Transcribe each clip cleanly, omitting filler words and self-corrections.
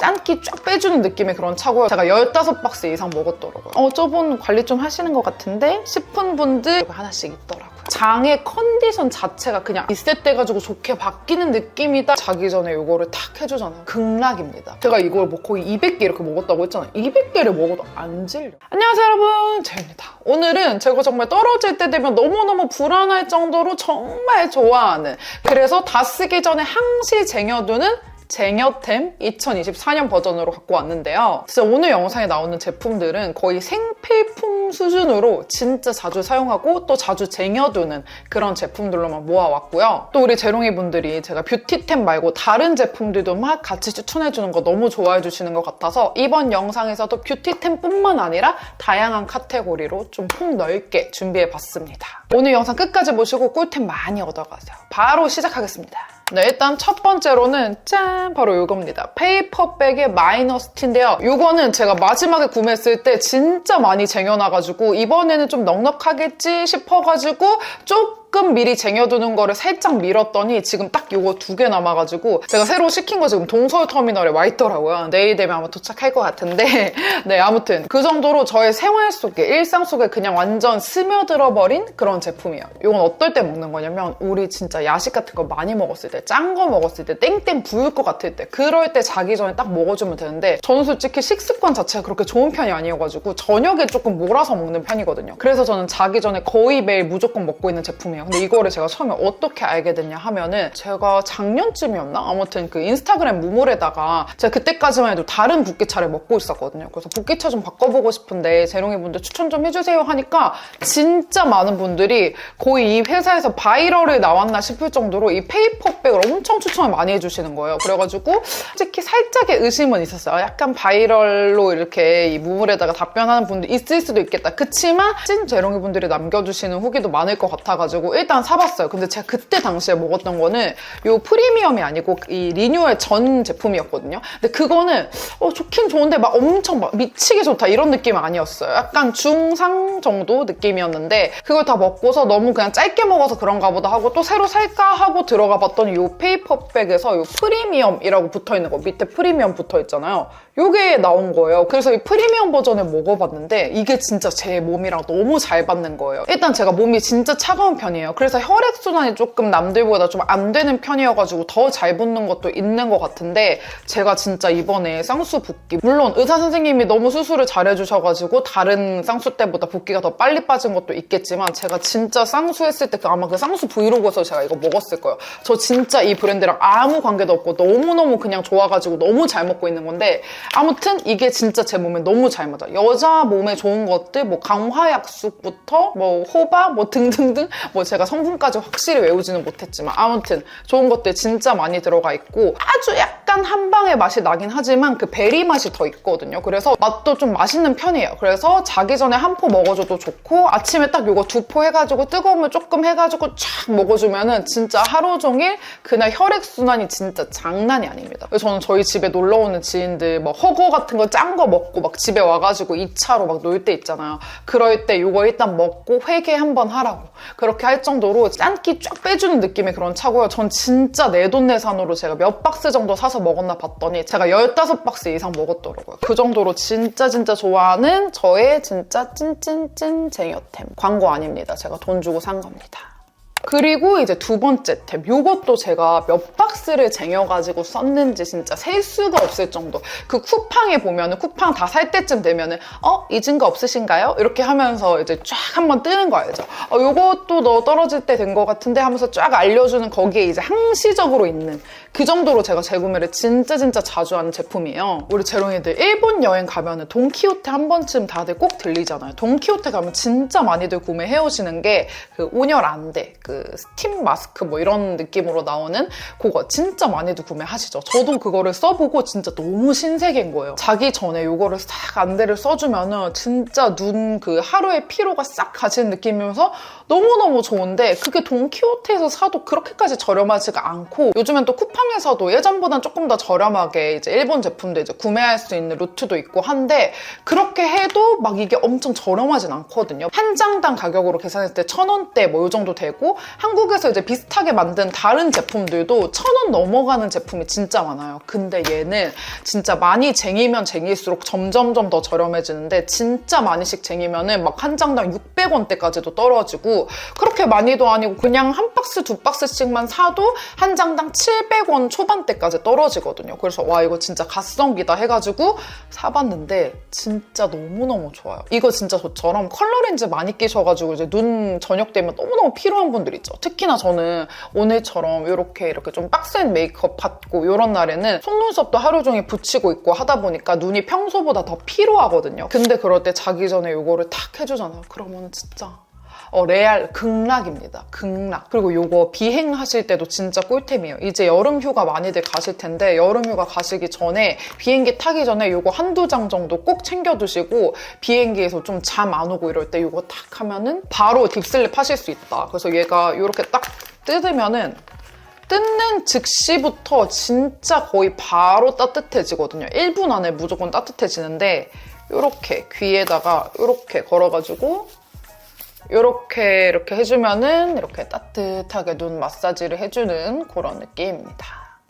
짠기 쫙 빼주는 느낌의 그런 차고요. 제가 15박스 이상 먹었더라고요. 저분 관리 좀 하시는 것 같은데 싶은 분들 하나씩 있더라고요. 장의 컨디션 자체가 그냥 리셋돼가지고 좋게 바뀌는 느낌이다. 자기 전에 이거를 탁 해주잖아요. 극락입니다. 제가 이걸 뭐 거의 200개 이렇게 먹었다고 했잖아요. 200개를 먹어도 안 질려. 안녕하세요 여러분, 제입니다. 오늘은 제가 정말 떨어질 때 되면 너무너무 불안할 정도로 정말 좋아하는, 그래서 다 쓰기 전에 항시 쟁여두는 쟁여템 2024년 버전으로 갖고 왔는데요. 진짜 오늘 영상에 나오는 제품들은 거의 생필품 수준으로 진짜 자주 사용하고 또 자주 쟁여두는 그런 제품들로만 모아왔고요. 또 우리 재롱이 분들이 제가 뷰티템 말고 다른 제품들도 막 같이 추천해주는 거 너무 좋아해 주시는 것 같아서 이번 영상에서도 뷰티템뿐만 아니라 다양한 카테고리로 좀 폭넓게 준비해봤습니다. 오늘 영상 끝까지 보시고 꿀템 많이 얻어가세요. 바로 시작하겠습니다. 네, 일단 첫 번째로는 짠! 바로 이겁니다. 페이퍼백의 마이너스티인데요. 이거는 제가 마지막에 구매했을 때 진짜 많이 쟁여놔가지고 이번에는 좀 넉넉하겠지 싶어가지고 조금 미리 쟁여두는 거를 살짝 밀었더니 지금 딱 이거 2개 남아가지고 제가 새로 시킨 거 지금 동서울터미널에 와 있더라고요. 내일 되면 아마 도착할 것 같은데 네, 아무튼 그 정도로 저의 생활 속에, 일상 속에 그냥 완전 스며들어버린 그런 제품이에요. 이건 어떨 때 먹는 거냐면 우리 진짜 야식 같은 거 많이 먹었을 때, 짠 거 먹었을 때, 땡땡 부을 것 같을 때, 그럴 때 자기 전에 딱 먹어주면 되는데 저는 솔직히 식습관 자체가 그렇게 좋은 편이 아니어가지고 저녁에 조금 몰아서 먹는 편이거든요. 그래서 저는 자기 전에 거의 매일 무조건 먹고 있는 제품이에요. 근데 이거를 제가 처음에 어떻게 알게 됐냐 하면은 제가 작년쯤이었나? 아무튼 그 인스타그램 무물에다가 제가 그때까지만 해도 다른 붓기차를 먹고 있었거든요. 그래서 붓기차 좀 바꿔보고 싶은데 재롱이 분들 추천 좀 해주세요 하니까 진짜 많은 분들이 거의 이 회사에서 바이럴을 나왔나 싶을 정도로 이 페이퍼백을 엄청 추천을 많이 해주시는 거예요. 그래가지고 솔직히 살짝의 의심은 있었어요. 약간 바이럴로 이렇게 이 무물에다가 답변하는 분들 있을 수도 있겠다. 그치만 찐 재롱이 분들이 남겨주시는 후기도 많을 것 같아가지고 일단 사봤어요. 근데 제가 그때 당시에 먹었던 거는 이 프리미엄이 아니고 이 리뉴얼 전 제품이었거든요. 근데 그거는 좋긴 좋은데 막 엄청 막 미치게 좋다 이런 느낌은 아니었어요. 약간 중상 정도 느낌이었는데 그걸 다 먹고서 너무 그냥 짧게 먹어서 그런가 보다 하고 또 새로 살까 하고 들어가 봤더니 이 페이퍼백에서 이 프리미엄이라고 붙어있는 거, 밑에 프리미엄 붙어있잖아요. 이게 나온 거예요. 그래서 이 프리미엄 버전을 먹어봤는데 이게 진짜 제 몸이랑 너무 잘 받는 거예요. 일단 제가 몸이 진짜 차가운 편이에요. 그래서 혈액순환이 조금 남들보다 좀 안 되는 편이어가지고 더 잘 붙는 것도 있는 것 같은데 제가 진짜 이번에 쌍수 붓기, 물론 의사 선생님이 너무 수술을 잘해주셔가지고 다른 쌍수 때보다 붓기가 더 빨리 빠진 것도 있겠지만 제가 진짜 쌍수했을 때 아마 그 쌍수 브이로그에서 제가 이거 먹었을 거예요. 저 진짜 이 브랜드랑 아무 관계도 없고 너무너무 그냥 좋아가지고 너무 잘 먹고 있는 건데 아무튼 이게 진짜 제 몸에 너무 잘 맞아. 여자 몸에 좋은 것들 뭐 강화약수부터 뭐 호박 뭐 등등등 뭐 제가 성분까지 확실히 외우지는 못했지만 아무튼 좋은 것들 진짜 많이 들어가 있고 아주 약간 한방의 맛이 나긴 하지만 그 베리 맛이 더 있거든요. 그래서 맛도 좀 맛있는 편이에요. 그래서 자기 전에 한 포 먹어줘도 좋고 아침에 딱 요거 2포 해가지고 뜨거운 물 조금 해가지고 쫙 먹어주면은 진짜 하루 종일 그날 혈액순환이 진짜 장난이 아닙니다. 그래서 저는 저희 집에 놀러오는 지인들 뭐 허거 같은 거 짠 거 먹고 막 집에 와가지고 2차로 막 놀 때 있잖아요. 그럴 때 이거 일단 먹고 회개 한번 하라고 그렇게 할 정도로 짠기 쫙 빼주는 느낌의 그런 차고요. 전 진짜 내돈내산으로 제가 몇 박스 정도 사서 먹었나 봤더니 제가 15박스 이상 먹었더라고요. 그 정도로 진짜 좋아하는 저의 진짜 찐찐찐 쟁여템. 광고 아닙니다. 제가 돈 주고 산 겁니다. 그리고 이제 두 번째 템, 요것도 제가 몇 박스를 쟁여가지고 썼는지 진짜 셀 수가 없을 정도. 그 쿠팡에 보면은 쿠팡 다 살 때쯤 되면은 잊은 거 없으신가요? 이렇게 하면서 이제 쫙 한번 뜨는 거 알죠? 요것도 너 떨어질 때 된 거 같은데 하면서 쫙 알려주는 거기에 이제 항시적으로 있는 그 정도로 제가 재구매를 진짜 자주 하는 제품이에요. 우리 재롱이들 일본 여행 가면은 돈키호테 한 번쯤 다들 꼭 들리잖아요. 돈키호테 가면 진짜 많이들 구매해 오시는 게 그 온열 안대, 그 스팀 마스크 뭐 이런 느낌으로 나오는 그거 진짜 많이들 구매하시죠. 저도 그거를 써보고 진짜 너무 신세계인 거예요. 자기 전에 이거를 싹 안대를 써주면은 진짜 눈 그 하루의 피로가 싹 가시는 느낌이면서 너무너무 좋은데 그게 돈키호테에서 사도 그렇게까지 저렴하지가 않고 요즘엔 또 쿠팡에서도 예전보단 조금 더 저렴하게 이제 일본 제품도 이제 구매할 수 있는 루트도 있고 한데 그렇게 해도 막 이게 엄청 저렴하진 않거든요. 한 장당 가격으로 계산했을 때 1,000원대 뭐 이 정도 되고 한국에서 이제 비슷하게 만든 다른 제품들도 1,000원 넘어가는 제품이 진짜 많아요. 근데 얘는 진짜 많이 쟁이면 쟁일수록 점점점 더 저렴해지는데 진짜 많이씩 쟁이면은 막 한 장당 600원대까지도 떨어지고 그렇게 많이도 아니고 그냥 한 박스, 두 박스씩만 사도 한 장당 700원 초반대까지 떨어지거든요. 그래서 와 이거 진짜 갓성비다 해가지고 사봤는데 진짜 너무너무 좋아요. 이거 진짜 저처럼 컬러 렌즈 많이 끼셔가지고 이제 눈 저녁 되면 너무너무 필요한 분들 있죠. 특히나 저는 오늘처럼 이렇게 좀 빡센 메이크업 받고 이런 날에는 속눈썹도 하루 종일 붙이고 있고 하다 보니까 눈이 평소보다 더 피로하거든요. 근데 그럴 때 자기 전에 이거를 탁 해주잖아요. 그러면 진짜 레알 극락입니다. 극락. 그리고 요거 비행하실 때도 진짜 꿀템이에요. 이제 여름 휴가 많이들 가실 텐데 여름 휴가 가시기 전에 비행기 타기 전에 요거 한두 장 정도 꼭 챙겨두시고 비행기에서 좀 잠 안 오고 이럴 때 요거 탁 하면은 바로 딥슬립 하실 수 있다. 그래서 얘가 요렇게 딱 뜯으면은 뜯는 즉시부터 진짜 거의 바로 따뜻해지거든요. 1분 안에 무조건 따뜻해지는데 요렇게 귀에다가 요렇게 걸어가지고 이렇게 해주면은 이렇게 따뜻하게 눈 마사지를 해주는 그런 느낌입니다.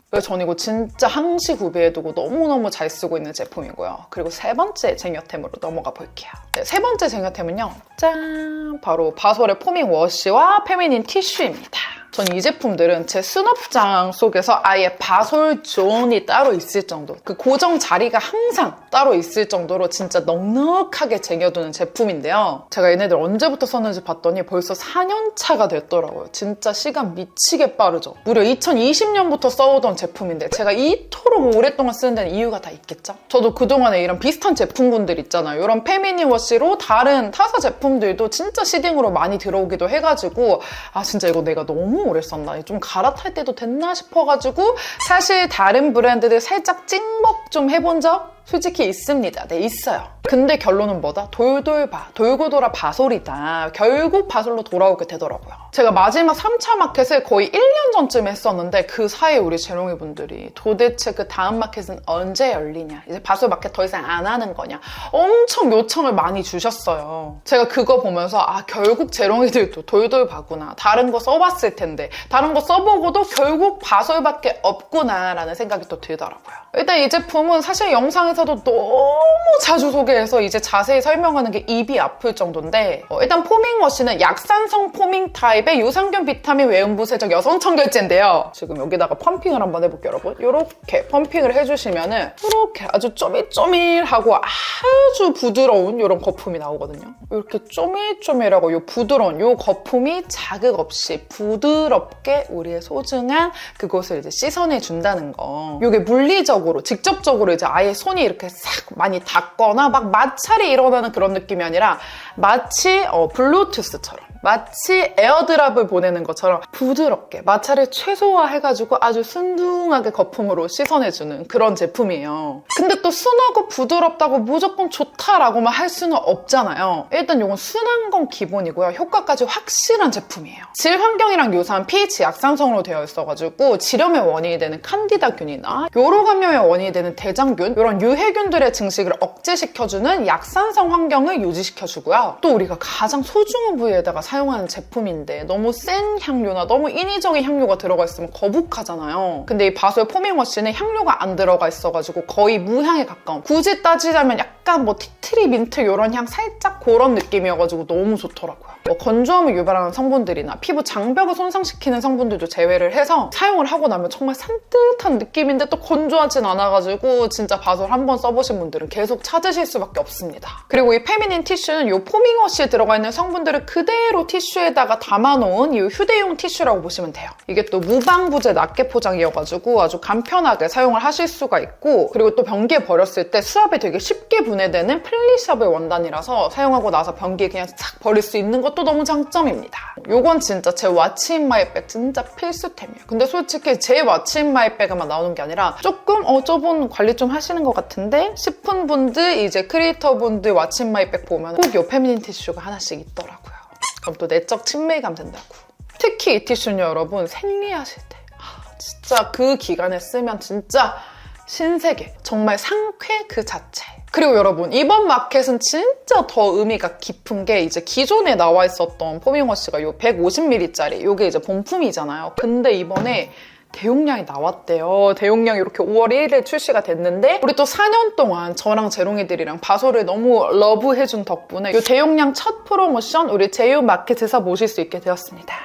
그래서 전 이거 진짜 항시 구비해두고 너무너무 잘 쓰고 있는 제품이고요. 그리고 세 번째 쟁여템으로 넘어가 볼게요. 네, 세 번째 쟁여템은요. 짠! 바로 바솔의 포밍 워시와 페미닌 티슈입니다. 전 이 제품들은 제 수납장 속에서 아예 바솔 존이 따로 있을 정도, 그 고정 자리가 항상 따로 있을 정도로 진짜 넉넉하게 쟁여두는 제품인데요. 제가 얘네들 언제부터 썼는지 봤더니 벌써 4년 차가 됐더라고요. 진짜 시간 미치게 빠르죠. 무려 2020년부터 써오던 제품인데 제가 이토록 오랫동안 쓰는 데는 이유가 다 있겠죠? 저도 그동안에 이런 비슷한 제품군들 있잖아요. 이런 페미닌 워시로 다른 타사 제품들도 진짜 시딩으로 많이 들어오기도 해가지고 아 진짜 이거 내가 너무 오래 썼나? 좀 갈아탈 때도 됐나 싶어가지고 사실 다른 브랜드들 살짝 찍먹 좀 해본 적 솔직히 있습니다. 네, 있어요. 근데 결론은 뭐다? 돌고 돌아 바솔이다. 결국 바솔로 돌아오게 되더라고요. 제가 마지막 3차 마켓을 거의 1년 전쯤에 했었는데 그 사이에 우리 재롱이 분들이 도대체 그 다음 마켓은 언제 열리냐? 이제 바솔 마켓 더 이상 안 하는 거냐? 엄청 요청을 많이 주셨어요. 제가 그거 보면서 아 결국 재롱이들도 돌돌바구나. 다른 거 써봤을 텐데 다른 거 써보고도 결국 바솔밖에 없구나 라는 생각이 또 들더라고요. 일단 이 제품은 사실 영상에서도 너무 자주 소개해서 이제 자세히 설명하는 게 입이 아플 정도인데 일단 포밍 워시는 약산성 포밍 타입의 유산균 비타민 외음부세적 여성 청결제인데요. 지금 여기다가 펌핑을 한번 해볼게요, 여러분. 이렇게 펌핑을 해주시면은 이렇게 아주 쪼밀쪼밀하고 아주 부드러운 이런 거품이 나오거든요. 이렇게 쪼밀쪼밀하고 이 부드러운 이 거품이 자극 없이 부드럽게 우리의 소중한 그곳을 이제 씻어내준다는 거. 이게 물리적으로 직접적으로 이제 아예 손이 이렇게 싹 많이 닿거나 막 마찰이 일어나는 그런 느낌이 아니라 마치 블루투스처럼 마치 에어드랍을 보내는 것처럼 부드럽게 마찰을 최소화해가지고 아주 순둥하게 거품으로 씻어내주는 그런 제품이에요. 근데 또 순하고 부드럽다고 무조건 좋다라고만 할 수는 없잖아요. 일단 이건 순한 건 기본이고요. 효과까지 확실한 제품이에요. 질 환경이랑 유사한 pH 약산성으로 되어 있어가지고 질염의 원인이 되는 칸디다균이나 요로 감염의 원인이 되는 대장균 이런 유해균들의 증식을 억제시켜주는 약산성 환경을 유지시켜주고요. 또 우리가 가장 소중한 부위에다가 사용하는 제품인데 너무 센 향료나 너무 인위적인 향료가 들어가 있으면 거북하잖아요. 근데 이 바솔 포밍 워시는 향료가 안 들어가 있어가지고 거의 무향에 가까운, 굳이 따지자면 약간 뭐 티트리 민트 이런 향 살짝 그런 느낌이어가지고 너무 좋더라고요. 건조함을 유발하는 성분들이나 피부 장벽을 손상시키는 성분들도 제외를 해서 사용을 하고 나면 정말 산뜻한 느낌인데 또 건조하진 않아가지고 진짜 바솔 한번 써보신 분들은 계속 찾으실 수밖에 없습니다. 그리고 이 페미닌 티슈는 이 포밍 워시에 들어가 있는 성분들을 그대로 티슈에다가 담아놓은 이 휴대용 티슈라고 보시면 돼요. 이게 또 무방부제 낱개 포장이어가지고 아주 간편하게 사용을 하실 수가 있고, 그리고 또 변기에 버렸을 때 수압이 되게 쉽게 분해되는 플리샵의 원단이라서 사용하고 나서 변기에 그냥 싹 버릴 수 있는 것도 너무 장점입니다. 요건 진짜 제 왓츠 인 마이 백 진짜 필수템이에요. 근데 솔직히 제 왓츠 인 마이 백에만 나오는 게 아니라 조금 저분 관리 좀 하시는 것 같은데 싶은 분들, 이제 크리에이터 분들 왓츠 인 마이 백 보면 꼭 요 페미닌 티슈가 하나씩 있더라고요. 그럼 또 내적 친밀감 된다고. 특히 이 티슈는 여러분 생리하실 때 진짜 그 기간에 쓰면 진짜 신세계, 정말 상쾌 그 자체. 그리고 여러분, 이번 마켓은 진짜 더 의미가 깊은 게 이제 기존에 나와 있었던 포밍워시가 요 150ml짜리 요게 이제 본품이잖아요. 근데 이번에 대용량이 나왔대요. 대용량이 이렇게 5월 1일에 출시가 됐는데 우리 또 4년 동안 저랑 재롱이들이랑 바소를 너무 러브해준 덕분에 이 대용량 첫 프로모션 우리 제휴 마켓에서 모실 수 있게 되었습니다.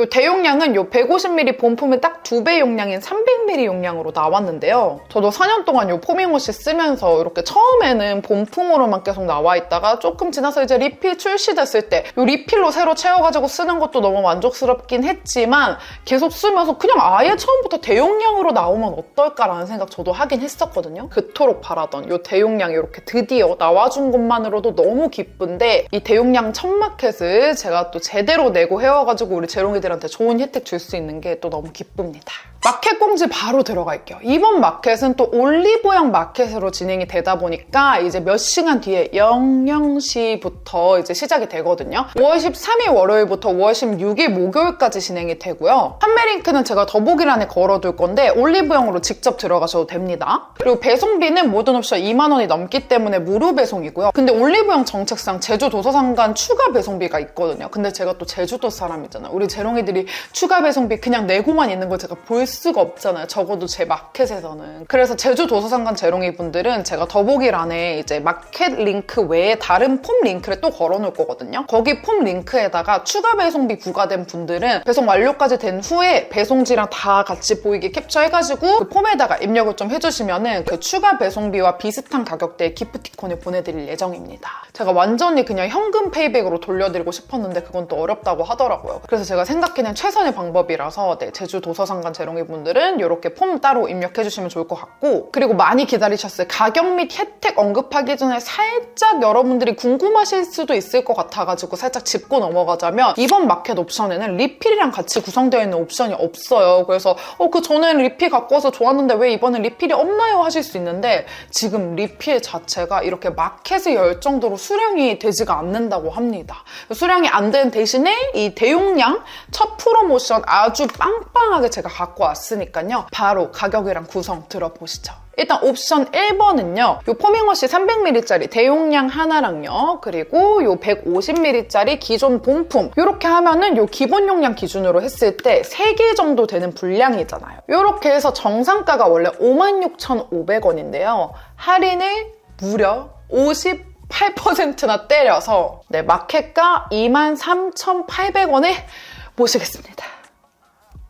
요 대용량은 요 150ml 본품의 딱 2배 용량인 300ml 용량으로 나왔는데요. 저도 4년 동안 요 포밍워시 쓰면서 이렇게 처음에는 본품으로만 계속 나와 있다가 조금 지나서 이제 리필 출시됐을 때 요 리필로 새로 채워가지고 쓰는 것도 너무 만족스럽긴 했지만 계속 쓰면서 그냥 아예 처음부터 대용량으로 나오면 어떨까라는 생각 저도 하긴 했었거든요. 그토록 바라던 요 대용량이 이렇게 드디어 나와준 것만으로도 너무 기쁜데 이 대용량 첫 마켓을 제가 또 제대로 내고 해와가지고 우리 재롱이 들한테 좋은 혜택 줄 수 있는 게 또 너무 기쁩니다. 마켓 공지 바로 들어갈게요. 이번 마켓은 또 올리브영 마켓으로 진행이 되다 보니까 이제 몇 시간 뒤에 00시부터 이제 시작이 되거든요. 5월 13일 월요일부터 5월 16일 목요일까지 진행이 되고요. 판매 링크는 제가 더보기란에 걸어둘 건데 올리브영으로 직접 들어가셔도 됩니다. 그리고 배송비는 모든 옵션 2만 원이 넘기 때문에 무료 배송이고요. 근데 올리브영 정책상 제주도서관간 추가 배송비가 있거든요. 근데 제가 또 제주도 사람이잖아요. 우리 재롱이들이 추가 배송비 그냥 내고만 있는 걸 제가 볼 수가 없잖아요. 적어도 제 마켓에서는. 그래서 제주도서관간 재롱이 분들은 제가 더보기란에 이제 마켓 링크 외에 다른 폼 링크를 또 걸어놓을 거거든요. 거기 폼 링크에다가 추가 배송비 부과된 분들은 배송 완료까지 된 후에 배송지랑 다 같이 보이게 캡처해가지고 그 폼에다가 입력을 좀 해주시면은 그 추가 배송비와 비슷한 가격대의 기프티콘을 보내드릴 예정입니다. 제가 완전히 그냥 현금 페이백으로 돌려드리고 싶었는데 그건 또 어렵다고 하더라고요. 그래서 제가 생각해낸 최선의 방법이라서 제주도서관간 재롱이 분들은 이렇게 폼 따로 입력해주시면 좋을 것 같고, 그리고 많이 기다리셨을 가격 및 혜택 언급하기 전에 살짝 여러분들이 궁금하실 수도 있을 것 같아가지고 살짝 짚고 넘어가자면 이번 마켓 옵션에는 리필이랑 같이 구성되어 있는 옵션이 없어요. 그래서 그 전에는 리필 갖고 와서 좋았는데 왜 이번엔 리필이 없나요? 하실 수 있는데 지금 리필 자체가 이렇게 마켓을 열 정도로 수량이 되지가 않는다고 합니다. 수량이 안 되는 대신에 이 대용량 첫 프로모션 아주 빵빵하게 제가 갖고 왔으니까요. 바로 가격이랑 구성 들어보시죠. 일단 옵션 1번은요. 요 포밍워시 300ml짜리 대용량 하나랑요. 그리고 요 150ml짜리 기존 본품. 요렇게 하면은 요 기본 용량 기준으로 했을 때 3개 정도 되는 분량이잖아요. 요렇게 해서 정상가가 원래 56,500원인데요. 할인을 무려 58%나 때려서 마켓가 23,800원에 모시겠습니다.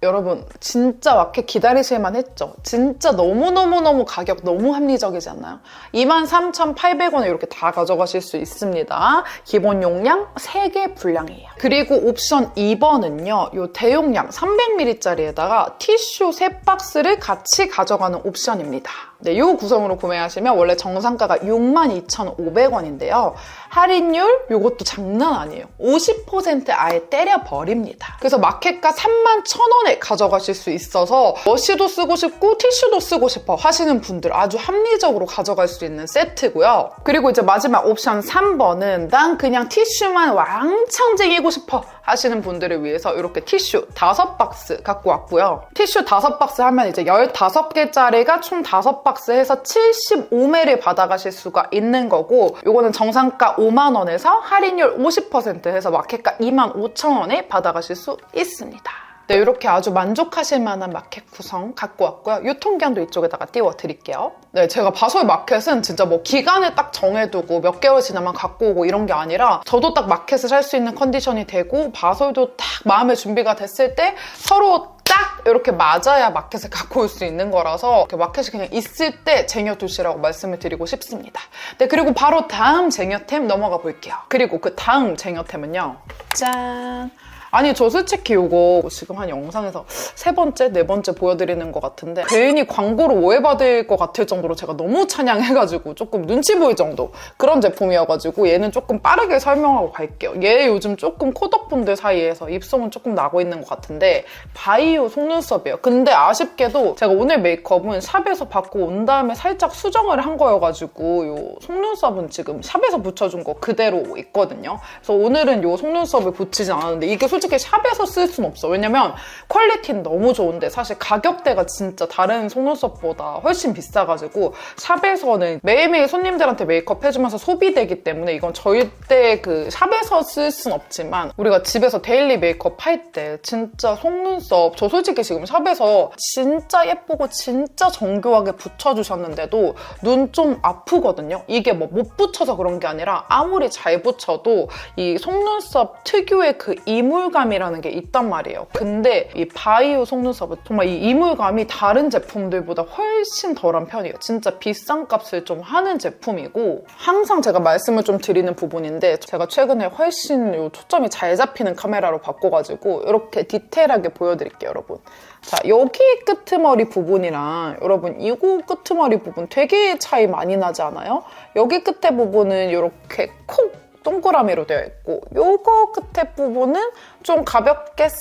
여러분 진짜 마켓 기다리실만 했죠? 진짜 너무너무너무 가격 너무 합리적이지 않나요? 23,800원에 이렇게 다 가져가실 수 있습니다. 기본 용량 3개 분량이에요. 그리고 옵션 2번은요. 요 대용량 300ml짜리에다가 티슈 3박스를 같이 가져가는 옵션입니다. 네, 요 구성으로 구매하시면 원래 정상가가 62,500원인데요. 할인율 요것도 장난 아니에요. 50% 아예 때려버립니다. 그래서 마켓가 31,000원에 가져가실 수 있어서 워시도 쓰고 싶고 티슈도 쓰고 싶어 하시는 분들 아주 합리적으로 가져갈 수 있는 세트고요. 그리고 이제 마지막 옵션 3번은 난 그냥 티슈만 왕창 쟁이고 싶어 하시는 분들을 위해서 이렇게 티슈 5박스 갖고 왔고요. 티슈 5박스 하면 이제 15개짜리가 총 5박스 해서 75매를 받아가실 수가 있는 거고, 요거는 정상가 5만 원에서 할인율 50% 해서 마켓가 25,000원에 받아가실 수 있습니다. 네, 이렇게 아주 만족하실 만한 마켓 구성 갖고 왔고요. 유통기한도 이쪽에다가 띄워드릴게요. 네, 제가 바솔 마켓은 진짜 뭐 기간을 딱 정해두고 몇 개월 지나면 갖고 오고 이런 게 아니라 저도 딱 마켓을 살 수 있는 컨디션이 되고 바솔도 딱 마음의 준비가 됐을 때 서로 딱 이렇게 맞아야 마켓을 갖고 올 수 있는 거라서 이렇게 마켓이 그냥 있을 때 쟁여두시라고 말씀을 드리고 싶습니다. 네, 그리고 바로 다음 쟁여템 넘어가 볼게요. 그리고 그 다음 쟁여템은요. 짠! 아니 저 솔직히 이거 지금 한 영상에서 3번째, 4번째 보여드리는 것 같은데 괜히 광고로 오해받을 것 같을 정도로 제가 너무 찬양해가지고 조금 눈치 보일 정도 그런 제품이어가지고 얘는 조금 빠르게 설명하고 갈게요. 얘 요즘 조금 코덕분들 사이에서 입소문 조금 나고 있는 것 같은데 바이오 속눈썹이에요. 근데 아쉽게도 제가 오늘 메이크업은 샵에서 받고 온 다음에 살짝 수정을 한 거여가지고 요 속눈썹은 지금 샵에서 붙여준 거 그대로 있거든요. 그래서 오늘은 요 속눈썹을 붙이진 않았는데 이게 솔직히 솔직히 샵에서 쓸 순 없어. 왜냐면 퀄리티는 너무 좋은데 사실 가격대가 진짜 다른 속눈썹보다 훨씬 비싸가지고 샵에서는 매일매일 손님들한테 메이크업 해주면서 소비되기 때문에 이건 절대 그 샵에서 쓸 순 없지만 우리가 집에서 데일리 메이크업 할 때 진짜 속눈썹 저 솔직히 지금 샵에서 진짜 예쁘고 진짜 정교하게 붙여주셨는데도 눈 좀 아프거든요. 이게 뭐 못 붙여서 그런 게 아니라 아무리 잘 붙여도 이 속눈썹 특유의 그 이물감이라는 게 있단 말이에요. 근데 이 바이오 속눈썹은 정말 이 이물감이 다른 제품들보다 훨씬 덜한 편이에요. 진짜 비싼 값을 좀 하는 제품이고 항상 제가 말씀을 좀 드리는 부분인데 제가 최근에 훨씬 요 초점이 잘 잡히는 카메라로 바꿔가지고 이렇게 디테일하게 보여드릴게요, 여러분. 자, 여기 끄트머리 부분이랑 여러분 이거 끄트머리 부분 되게 차이 많이 나지 않아요? 여기 끝에 부분은 이렇게 콕 동그라미로 되어 있고 요거 끝에 부분은 좀 가볍게 쓱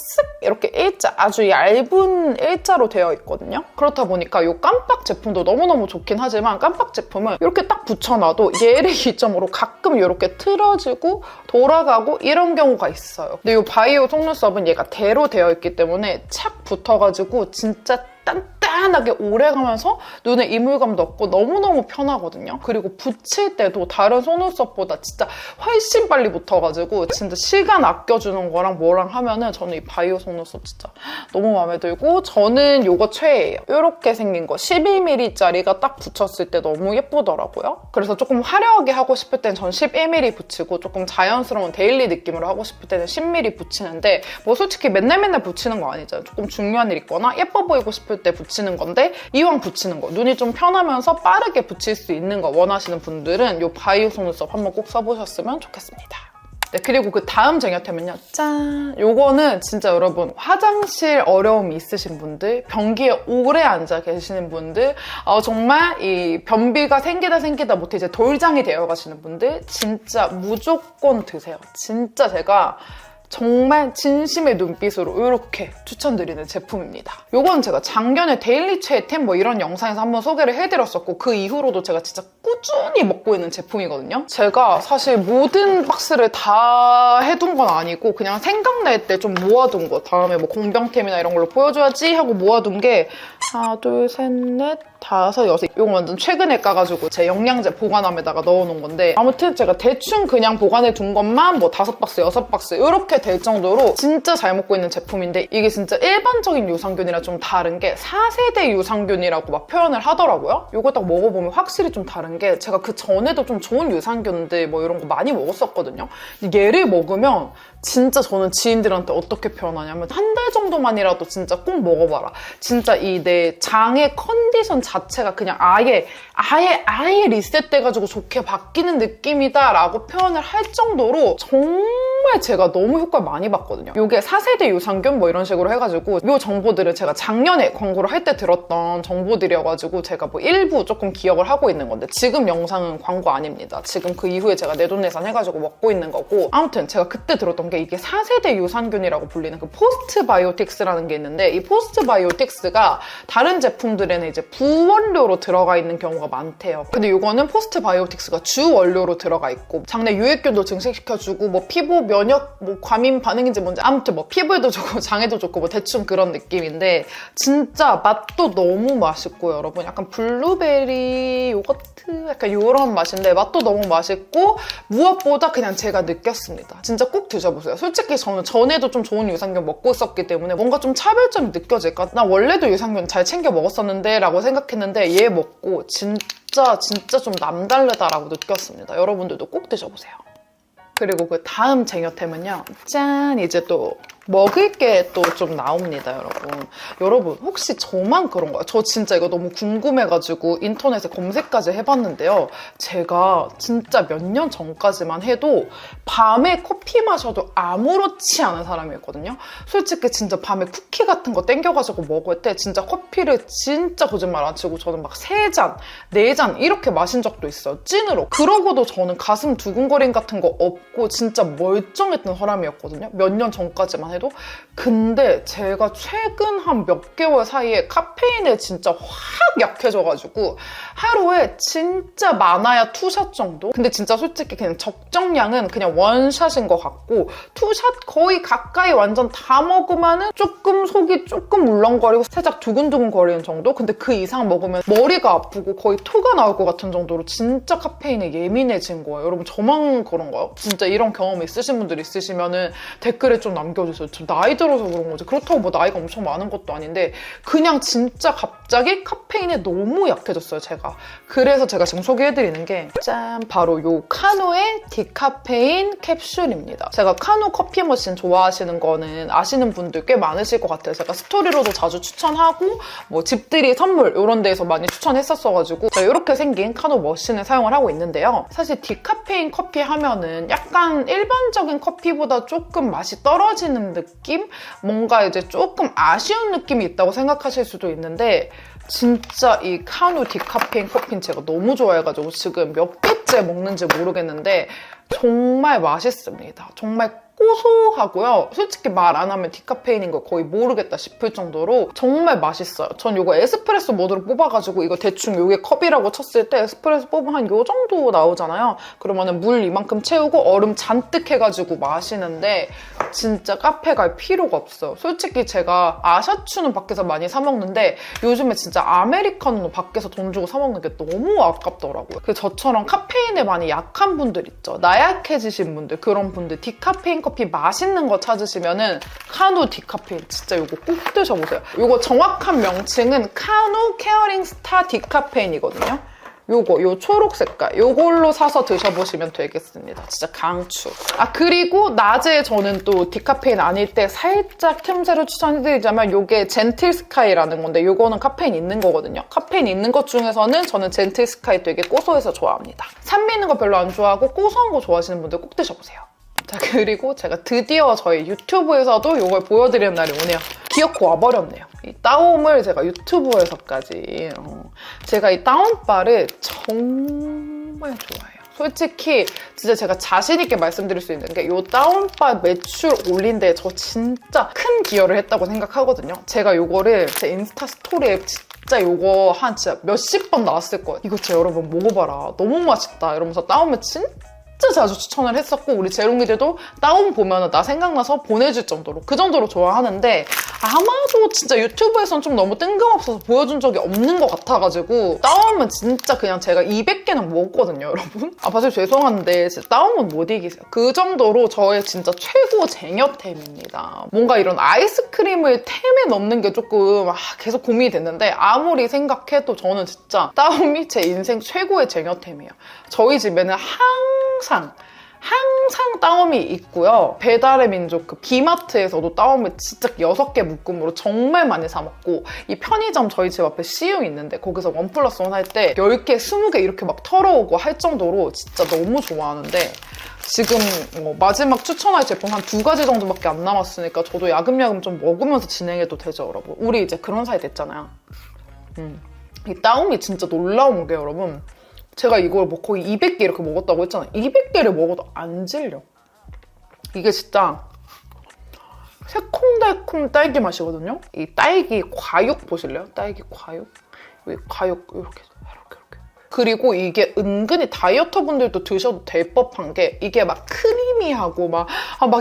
이렇게 일자, 아주 얇은 일자로 되어 있거든요. 그렇다 보니까 요 깜빡 제품도 너무너무 좋긴 하지만 깜빡 제품은 이렇게 딱 붙여놔도 얘를 기점으로 가끔 이렇게 틀어지고 돌아가고 이런 경우가 있어요. 근데 요 바이오 속눈썹은 얘가 대로 되어 있기 때문에 착 붙어가지고 진짜 단단하게 오래가면서 눈에 이물감도 없고 너무너무 편하거든요. 그리고 붙일 때도 다른 속눈썹보다 진짜 훨씬 빨리 붙어가지고 진짜 시간 아껴주는 거랑 뭐랑 하면은 저는 이 바이오 속눈썹 진짜 너무 마음에 들고 저는 이거 최애예요. 이렇게 생긴 거 11mm짜리가 딱 붙였을 때 너무 예쁘더라고요. 그래서 조금 화려하게 하고 싶을 땐 전 11mm 붙이고 조금 자연스러운 데일리 느낌으로 하고 싶을 때는 10mm 붙이는데 뭐 솔직히 맨날 붙이는 거 아니잖아요. 조금 중요한 일 있거나 예뻐 보이고 싶을 때 붙이는 건데 이왕 붙이는 거 눈이 좀 편하면서 빠르게 붙일 수 있는 거 원하시는 분들은 이 바이오 속눈썹 한번 꼭 써보셨으면 좋겠습니다. 네, 그리고 그 다음 쟁여템은요. 짠! 요거는 진짜 여러분 화장실 어려움이 있으신 분들, 변기에 오래 앉아 계시는 분들, 정말 이 변비가 생기다 못해 이제 돌장이 되어 가시는 분들 진짜 무조건 드세요. 진짜 제가 정말 진심의 눈빛으로 이렇게 추천드리는 제품입니다. 요건 제가 작년에 데일리 최애템 뭐 이런 영상에서 한번 소개를 해드렸었고 그 이후로도 제가 진짜 꾸준히 먹고 있는 제품이거든요. 제가 사실 모든 박스를 다 해둔 건 아니고 그냥 생각날 때 좀 모아둔 거 다음에 뭐 공병템이나 이런 걸로 보여줘야지 하고 모아둔 게 하나, 둘, 셋, 넷, 다섯, 여섯. 이거 완전 최근에 까가지고 제 영양제 보관함에다가 넣어놓은 건데 아무튼 제가 대충 그냥 보관해 둔 것만 뭐 5박스, 6박스 이렇게 될 정도로 진짜 잘 먹고 있는 제품인데 이게 진짜 일반적인 유산균이랑 좀 다른 게 4세대 유산균이라고 막 표현을 하더라고요. 이거 딱 먹어보면 확실히 좀 다른 게 제가 그 전에도 좀 좋은 유산균들 뭐 이런 거 많이 먹었었거든요. 얘를 먹으면 진짜 저는 지인들한테 어떻게 표현하냐면 한 달 정도만이라도 진짜 꼭 먹어봐라. 진짜 이 내 장의 컨디션 자체가 그냥 아예 리셋돼가지고 좋게 바뀌는 느낌이다라고 표현을 할 정도로 정말 제가 너무 효과를 많이 봤거든요. 이게 4세대 유산균 뭐 이런 식으로 해가지고 이 정보들을 제가 작년에 광고를 할 때 들었던 정보들이어가지고 제가 뭐 일부 조금 기억을 하고 있는 건데 지금 영상은 광고 아닙니다. 지금 그 이후에 제가 내돈내산 해가지고 먹고 있는 거고 아무튼 제가 그때 들었던 게 이게 4세대 유산균이라고 불리는 그 포스트바이오틱스라는 게 있는데 이 포스트바이오틱스가 다른 제품들에는 이제 부원료로 들어가 있는 경우가 많대요. 근데 이거는 포스트바이오틱스가 주원료로 들어가 있고 장내 유익균도 증식시켜주고 뭐 피부 면역 뭐 과민 반응인지 뭔지 아무튼 뭐 피부에도 좋고 장에도 좋고 뭐 대충 그런 느낌인데 진짜 맛도 너무 맛있고 여러분 약간 블루베리 요거트 약간 이런 맛인데 맛도 너무 맛있고 무엇보다 그냥 제가 느꼈습니다. 진짜 꼭 드셔보세요. 솔직히 저는 전에도 좀 좋은 유산균 먹고 있었기 때문에 뭔가 좀 차별점이 느껴질까? 나 원래도 유산균 잘 챙겨 먹었었는데 라고 생각했는데 얘 먹고 진짜 좀 남다르다라고 느꼈습니다. 여러분들도 꼭 드셔보세요. 그리고 그 다음 쟁여템은요. 짠! 이제 또 먹을 게 또 좀 나옵니다, 여러분. 여러분, 혹시 저만 그런 거예요? 저 진짜 이거 너무 궁금해가지고 인터넷에 검색까지 해봤는데요. 제가 진짜 몇 년 전까지만 해도 밤에 커피 마셔도 아무렇지 않은 사람이었거든요. 솔직히 진짜 밤에 쿠키 같은 거 땡겨가지고 먹을 때 진짜 커피를 진짜 거짓말 안 치고 저는 막 3잔, 4잔 이렇게 마신 적도 있어요. 찐으로. 그러고도 저는 가슴 두근거림 같은 거 없고 진짜 멀쩡했던 사람이었거든요. 몇 년 전까지만 해도. 근데 제가 최근 한 몇 개월 사이에 카페인에 진짜 확 약해져가지고 하루에 진짜 많아야 투샷 정도? 근데 진짜 솔직히 그냥 적정량은 그냥 원샷인 것 같고 투샷 거의 가까이 완전 다 먹으면은 조금 속이 조금 물렁거리고 살짝 두근두근 거리는 정도? 근데 그 이상 먹으면 머리가 아프고 거의 토가 나올 것 같은 정도로 진짜 카페인에 예민해진 거예요. 여러분 저만 그런가요? 진짜 이런 경험 있으신 분들 있으시면은 댓글에 좀 남겨주세요. 저 나이 들어서 그런 거지. 그렇다고 뭐 나이가 엄청 많은 것도 아닌데 그냥 진짜 갑자기 카페인에 너무 약해졌어요, 제가. 그래서 제가 지금 소개해드리는 게 짠! 바로 요 카누의 디카페인 캡슐입니다. 제가 카누 커피 머신 좋아하시는 거는 아시는 분들 꽤 많으실 것 같아요. 제가 스토리로도 자주 추천하고 뭐 집들이 선물 이런 데에서 많이 추천했었어가지고 제가 이렇게 생긴 카누 머신을 사용을 하고 있는데요. 사실 디카페인 커피 하면은 약간 일반적인 커피보다 조금 맛이 떨어지는 느낌? 뭔가 이제 조금 아쉬운 느낌이 있다고 생각하실 수도 있는데 진짜 이 카누 디카페인 커피는 제가 너무 좋아해가지고 지금 몇 개째 먹는지 모르겠는데 정말 맛있습니다. 정말 고소하고요. 솔직히 말 안 하면 디카페인인 걸 거의 모르겠다 싶을 정도로 정말 맛있어요. 전 이거 에스프레소 모드로 뽑아가지고 이거 대충 요게 컵이라고 쳤을 때 에스프레소 뽑으면 한 요 정도 나오잖아요. 그러면은 물 이만큼 채우고 얼음 잔뜩 해가지고 마시는데 진짜 카페 갈 필요가 없어요. 솔직히 제가 아샤추는 밖에서 많이 사 먹는데 요즘에 진짜 아메리카노 밖에서 돈 주고 사 먹는 게 너무 아깝더라고요. 그래서 저처럼 카페인에 많이 약한 분들 있죠. 나약해지신 분들, 그런 분들 디카페인 커피 맛있는 거 찾으시면은 카누 디카페인 진짜 이거 꼭 드셔보세요. 이거 정확한 명칭은 카누 케어링 스타 디카페인이거든요. 요 초록 색깔 요걸로 사서 드셔보시면 되겠습니다. 진짜 강추. 그리고 낮에 저는 또 디카페인 아닐 때 살짝 틈새로 추천해드리자면 요게 젠틀 스카이라는 건데 요거는 카페인 있는 거거든요. 카페인 있는 것 중에서는 저는 젠틀 스카이 되게 고소해서 좋아합니다. 산미 있는 거 별로 안 좋아하고 고소한 거 좋아하시는 분들 꼭 드셔보세요. 자, 그리고 제가 드디어 저희 유튜브에서도 이걸 보여드리는 날이 오네요. 기어코 와버렸네요. 이 따옴을 제가 유튜브에서까지 제가 이 따옴바를 정말 좋아해요. 솔직히 진짜 제가 자신있게 말씀드릴 수 있는 게 이 따옴바 매출 올린 데 저 진짜 큰 기여를 했다고 생각하거든요. 제가 이거를 제 인스타 스토리에 진짜 이거 한 진짜 몇십 번 나왔을 거예요. 이거 진짜 여러분 먹어봐라. 너무 맛있다. 이러면서 따옴을 진짜 자주 추천을 했었고 우리 재롱이들도 따옴 보면은 나 생각나서 보내줄 정도로 그 정도로 좋아하는데 아마도 진짜 유튜브에선 좀 너무 뜬금없어서 보여준 적이 없는 것 같아가지고 따옴은 진짜 그냥 제가 200개는 먹었거든요, 여러분. 사실 죄송한데 진짜 따옴은 못 이기세요. 그 정도로 저의 진짜 최고 쟁여템입니다. 뭔가 이런 아이스크림을 템에 넣는 게 조금 계속 고민이 됐는데 아무리 생각해도 저는 진짜 따옴이 제 인생 최고의 쟁여템이에요. 저희 집에는 항상 따옴이 있고요. 배달의 민족 그 비마트에서도 따옴을 진짜 6개 묶음으로 정말 많이 사 먹고 이 편의점 저희 집 앞에 CU 있는데 거기서 1+1 할 때 10개, 20개 이렇게 막 털어오고 할 정도로 진짜 너무 좋아하는데 지금 마지막 추천할 제품 한 2가지 정도밖에 안 남았으니까 저도 야금야금 좀 먹으면서 진행해도 되죠, 여러분? 우리 이제 그런 사이 됐잖아요. 이 따옴이 진짜 놀라운 게 여러분 제가 이걸 뭐 거의 200개 이렇게 먹었다고 했잖아요. 200개를 먹어도 안 질려. 이게 진짜 새콤달콤 딸기 맛이거든요. 이 딸기 과육 보실래요? 딸기 과육? 이 과육 이렇게. 그리고 이게 은근히 다이어터 분들도 드셔도 될 법한 게 이게 막 크리미하고 막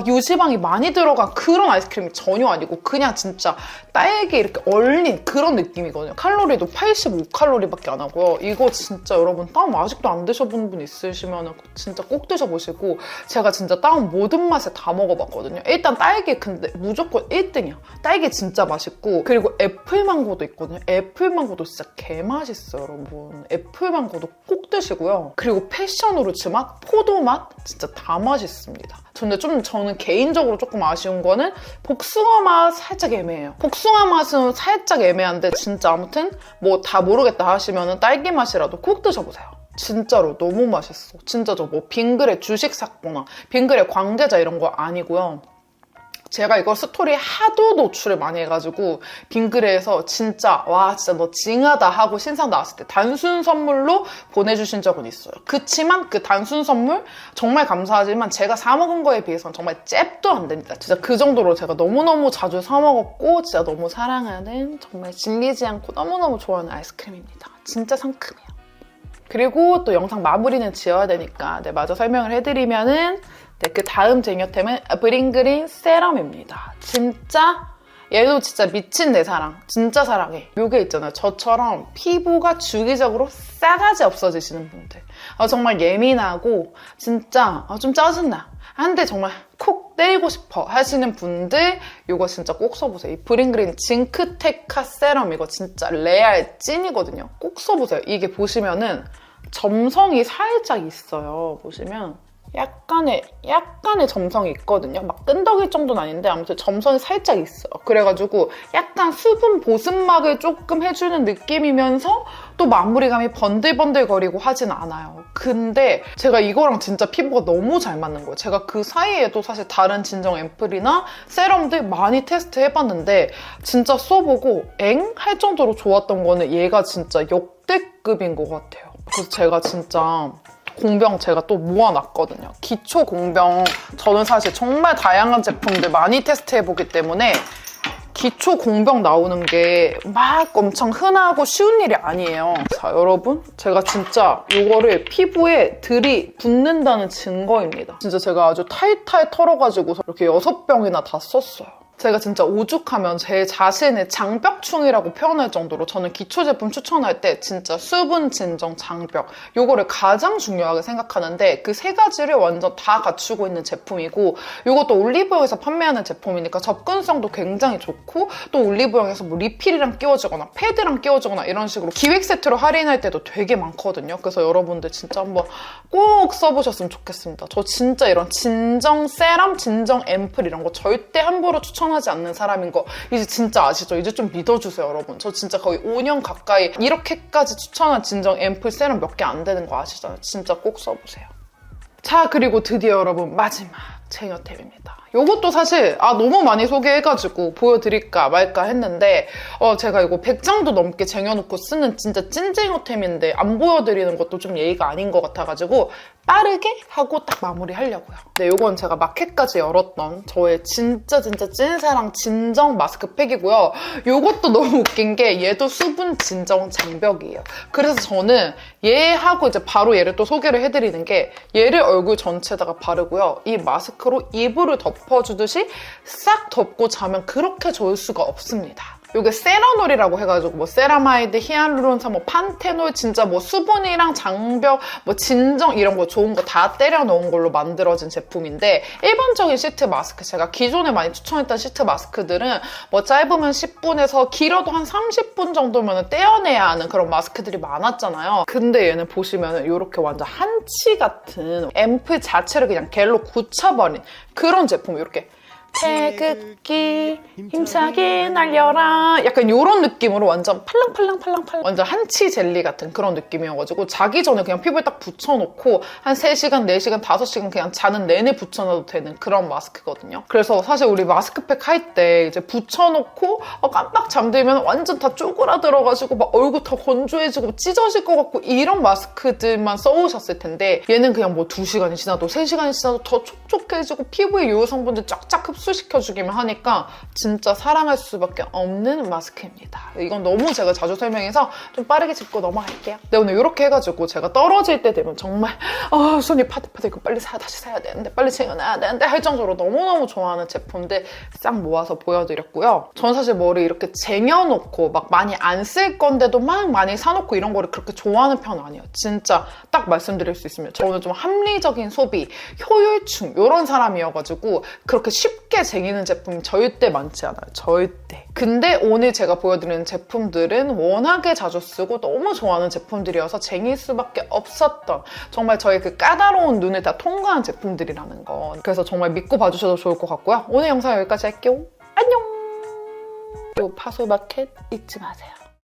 유지방이 많이 들어간 그런 아이스크림이 전혀 아니고 그냥 진짜 딸기 이렇게 얼린 그런 느낌이거든요. 칼로리도 85칼로리밖에 안 하고요. 이거 진짜 여러분 따옴 아직도 안 드셔본 분 있으시면 진짜 꼭 드셔보시고 제가 진짜 따옴 모든 맛에 다 먹어봤거든요. 일단 딸기 근데 무조건 1등이야. 딸기 진짜 맛있고 그리고 애플망고도 있거든요. 애플망고도 진짜 개맛있어요, 여러분. 애플망고도 꼭 드시고요. 그리고 패션후르츠 맛, 포도 맛 진짜 다 맛있습니다. 근데 저는 개인적으로 조금 아쉬운 거는 복숭아 맛 살짝 애매해요. 복숭아 맛은 살짝 애매한데 진짜 아무튼 뭐 다 모르겠다 하시면은 딸기 맛이라도 꼭 드셔보세요. 진짜로 너무 맛있어. 진짜 저 뭐 빙그레 주식 샀거나 빙그레 관계자 이런 거 아니고요. 제가 이걸 스토리에 하도 노출을 많이 해가지고 빙그레에서 진짜 와 진짜 너 징하다 하고 신상 나왔을 때 단순 선물로 보내주신 적은 있어요. 그치만 그 단순 선물 정말 감사하지만 제가 사 먹은 거에 비해서는 정말 잽도 안 됩니다. 진짜 그 정도로 제가 너무너무 자주 사 먹었고 진짜 너무 사랑하는 정말 질리지 않고 너무너무 좋아하는 아이스크림입니다. 진짜 상큼해요. 그리고 또 영상 마무리는 지어야 되니까 마저 설명을 해드리면은 그 다음 쟁여템은 브링그린 세럼입니다. 진짜 얘도 진짜 미친 내 사랑. 진짜 사랑해. 요게 있잖아요. 저처럼 피부가 주기적으로 싸가지 없어지시는 분들. 정말 예민하고 진짜 좀 짜증나. 한데 정말 콕 때리고 싶어 하시는 분들 요거 진짜 꼭 써보세요. 이 브링그린 징크테카 세럼 이거 진짜 레알 찐이거든요. 꼭 써보세요. 이게 보시면은 점성이 살짝 있어요. 보시면 약간의 점성이 있거든요. 막 끈덕일 정도는 아닌데 아무튼 점성이 살짝 있어요. 그래가지고 약간 수분 보습막을 조금 해주는 느낌이면서 또 마무리감이 번들번들거리고 하진 않아요. 근데 제가 이거랑 진짜 피부가 너무 잘 맞는 거예요. 제가 그 사이에도 사실 다른 진정 앰플이나 세럼들 많이 테스트 해봤는데 진짜 써보고 엥? 할 정도로 좋았던 거는 얘가 진짜 역대급인 것 같아요. 그래서 제가 진짜 공병 제가 또 모아놨거든요. 기초 공병 저는 사실 정말 다양한 제품들 많이 테스트해보기 때문에 기초 공병 나오는 게 막 엄청 흔하고 쉬운 일이 아니에요. 자 여러분 제가 진짜 이거를 피부에 들이붓는다는 증거입니다. 진짜 제가 아주 탈탈 털어가지고 이렇게 6병이나 다 썼어요. 제가 진짜 오죽하면 제 자신의 장벽충이라고 표현할 정도로 저는 기초 제품 추천할 때 진짜 수분 진정 장벽 요거를 가장 중요하게 생각하는데 그 3가지를 완전 다 갖추고 있는 제품이고 요것도 올리브영에서 판매하는 제품이니까 접근성도 굉장히 좋고 또 올리브영에서 뭐 리필이랑 끼워주거나 패드랑 끼워주거나 이런 식으로 기획 세트로 할인할 때도 되게 많거든요. 그래서 여러분들 진짜 한번 꼭 써보셨으면 좋겠습니다. 저 진짜 이런 진정 세럼, 진정 앰플 이런 거 절대 함부로 추천하지 않는 사람인 거 이제 진짜 아시죠? 이제 좀 믿어주세요, 여러분. 저 진짜 거의 5년 가까이 이렇게까지 추천한 진정 앰플 세럼 몇 개 안 되는 거 아시잖아요. 진짜 꼭 써보세요. 자, 그리고 드디어 여러분 마지막 쟁여템입니다. 요것도 사실 너무 많이 소개해가지고 보여드릴까 말까 했는데 제가 이거 100장도 넘게 쟁여놓고 쓰는 진짜 찐쟁여템인데 안 보여드리는 것도 좀 예의가 아닌 것 같아가지고 빠르게 하고 딱 마무리하려고요. 네, 요건 제가 마켓까지 열었던 저의 진짜 찐사랑 진정 마스크팩이고요. 요것도 너무 웃긴 게 얘도 수분 진정 장벽이에요. 그래서 저는 얘하고 이제 바로 얘를 또 소개를 해드리는 게 얘를 얼굴 전체에다가 바르고요. 이 마스크로 이불을 덮어주듯이 싹 덮고 자면 그렇게 좋을 수가 없습니다. 요게 세라놀이라고 해가지고 뭐 세라마이드, 히알루론산, 뭐 판테놀 진짜 뭐 수분이랑 장벽, 뭐 진정 이런 거 좋은 거 다 때려 넣은 걸로 만들어진 제품인데 일반적인 시트 마스크 제가 기존에 많이 추천했던 시트 마스크들은 뭐 짧으면 10분에서 길어도 한 30분 정도면 떼어내야 하는 그런 마스크들이 많았잖아요. 근데 얘는 보시면 이렇게 완전 한치 같은 앰플 자체를 그냥 겔로 굳혀버린 그런 제품 이렇게 태극기 힘차게 날려라 약간 이런 느낌으로 완전 팔랑팔랑 완전 한치 젤리 같은 그런 느낌이어가지고 자기 전에 그냥 피부에 딱 붙여놓고 한 3시간, 4시간, 5시간 그냥 자는 내내 붙여놔도 되는 그런 마스크거든요. 그래서 사실 우리 마스크팩 할 때 이제 붙여놓고 깜빡 잠들면 완전 다 쪼그라들어가지고 막 얼굴 더 건조해지고 찢어질 것 같고 이런 마스크들만 써오셨을 텐데 얘는 그냥 뭐 2시간이 지나도 3시간이 지나도 더 촉촉해지고 피부에 요요 성분들 쫙쫙 흡수시켜주기만 하니까 진짜 사랑할 수밖에 없는 마스크입니다. 이건 너무 제가 자주 설명해서 좀 빠르게 짚고 넘어갈게요. 네, 오늘 이렇게 해가지고 제가 떨어질 때 되면 정말 손이 파득파득 이거 빨리 다시 사야 되는데 빨리 쟁여놔야 되는데 할 정도로 너무너무 좋아하는 제품들 싹 모아서 보여드렸고요. 저는 사실 머리 이렇게 쟁여놓고 막 많이 안 쓸 건데도 막 많이 사놓고 이런 거를 그렇게 좋아하는 편은 아니에요. 진짜 딱 말씀드릴 수 있으면 저는 좀 합리적인 소비, 효율충 이런 사람이어가지고 그렇게 쉽게 쟁이는 제품이 절대 많지 않아요. 절대. 근데 오늘 제가 보여드리는 제품들은 워낙에 자주 쓰고 너무 좋아하는 제품들이어서 쟁일 수밖에 없었던 정말 저의 그 까다로운 눈을 다 통과한 제품들이라는 거. 그래서 정말 믿고 봐주셔도 좋을 것 같고요. 오늘 영상 여기까지 할게요. 안녕! 요 파솔마켓 잊지 마세요.